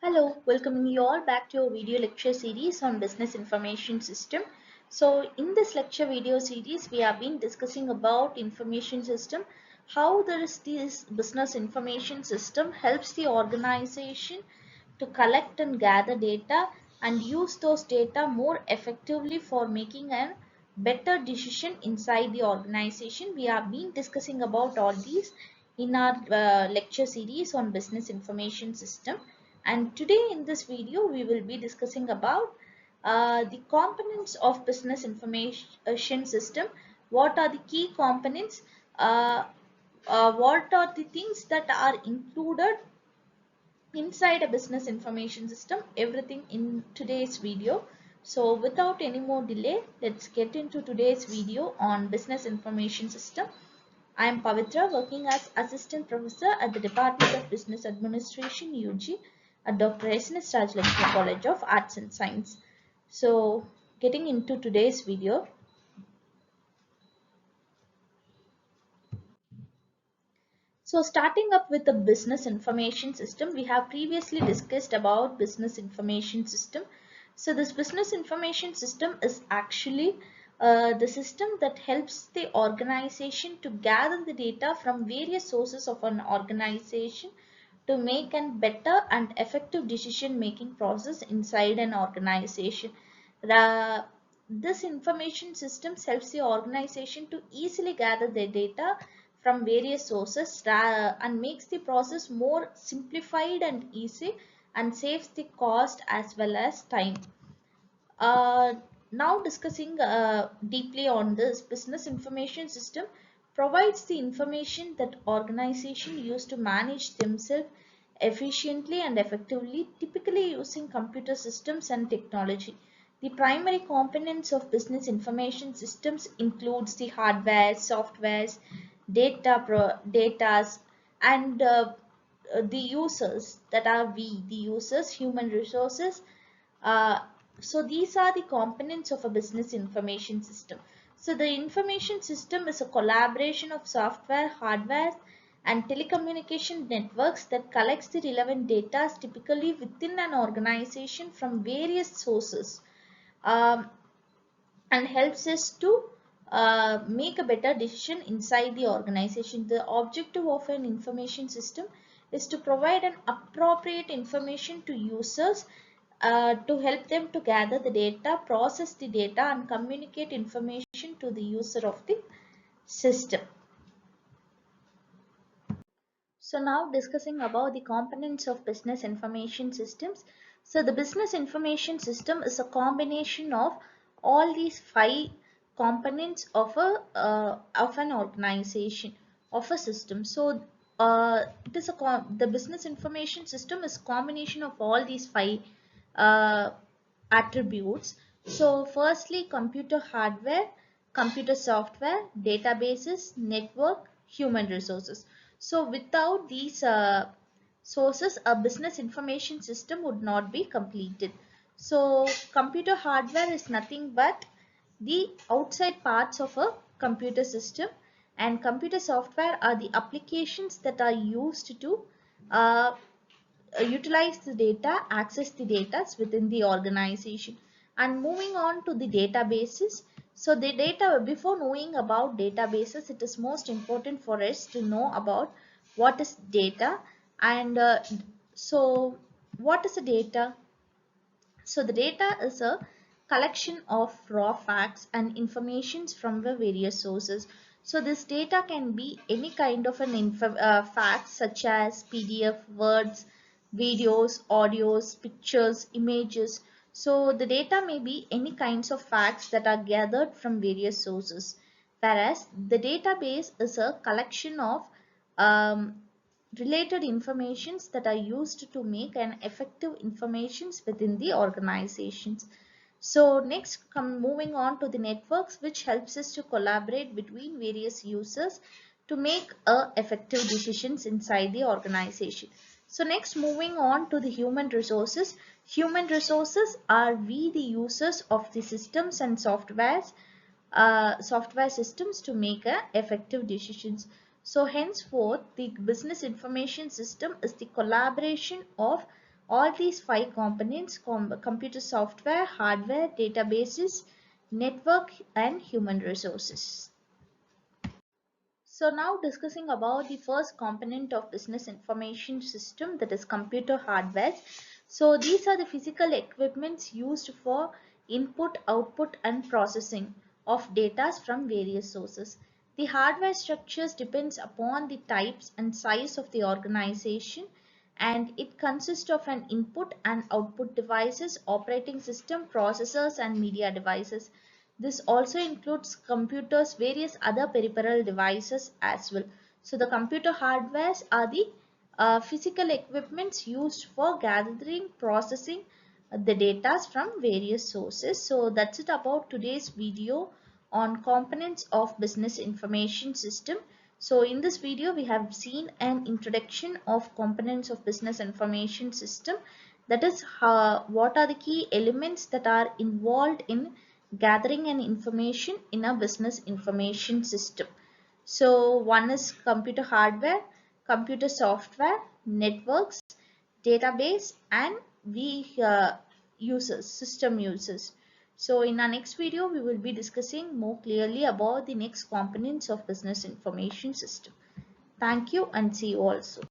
Hello, welcoming you all back to our video lecture series on business information system. So in this lecture video series, we have been discussing about information system, how this business information system helps the organization to collect and gather data and use those data more effectively for making a better decision inside the organization. We have been discussing about all these in our lecture series on business information system, and today in this video we will be discussing about the components of business information system. What are the key components? What are the things that are included inside a business information system? Everything in today's video. So without any more delay, let's get into today's video on business information system. I am Pavitra, working as Assistant Professor at the Department of Business Administration UG at Dr. SNS Rajlakshmi College of Arts and Science. So getting into today's video. So starting up with the business information system, we have previously discussed about business information system. So this business information system is actually the system that helps the organization to gather the data from various sources of an organization to make a better and effective decision making process inside an organization. This information system helps the organization to easily gather their data from various sources and makes the process more simplified and easy and saves the cost as well as time. Uh, Now discussing deeply on this, business information system provides the information that organization use to manage themselves efficiently and effectively, typically using computer systems and technology. The primary components of business information systems includes the hardware, softwares, datas, and the users, that are the users, human resources. uh, so these are the components of a business information system. So the information system is a collaboration of software, hardware, and telecommunication networks that collects the relevant data typically within an organization from various sources, um, and helps us to make a better decision inside the organization. The objective of an information system is to provide an appropriate information to users to help them to gather the data, process the data, and communicate information to the user of the system. So now discussing about the components of business information systems. So the business information system is a combination of all these five components of a of an organization, of a system. So it is the business information system is combination of all these five uh, attributes. So firstly, computer hardware, computer software, databases, network, human resources. So without these sources, a business information system would not be completed. So computer hardware is nothing but the outside parts of a computer system, and computer software are the applications that are used to uh, utilize the data, access the data within the organization. And moving on to the databases. So the data, before knowing about databases, it is most important for us to know about what is data. And so what is the data? So the data is a collection of raw facts and informations from the various sources. So this data can be any kind of an facts such as PDF, words, videos, audios, pictures, images. So the data may be any kinds of facts that are gathered from various sources. Whereas the database is a collection of um, related informations that are used to make an effective informations within the organizations. So next, moving on to the networks, which helps us to collaborate between various users to make effective decisions inside the organization. So next, moving on to the human resources. Human resources are we the users of the systems and software systems to make effective decisions. So henceforth, the business information system is the collaboration of All these five components: computer software, hardware, databases, network, and human resources. So now discussing about the first component of business information system, that is computer hardware. So these are the physical equipments used for input, output and processing of data from various sources. The hardware structures depends upon the types and size of the organization, and it consists of an input and output devices, operating system, processors and media devices. This also includes computers, various other peripheral devices as well. So the computer hardwares are the physical equipments used for gathering, processing the data from various sources. So that's it about today's video on components of business information system. So in this video we have seen an introduction of components of business information system, that is what are the key elements that are involved in gathering an information in a business information system. So one is computer hardware, computer software, networks, database, and we users, system users. So in our next video, we will be discussing more clearly about the next components of business information system. Thank you and see you also.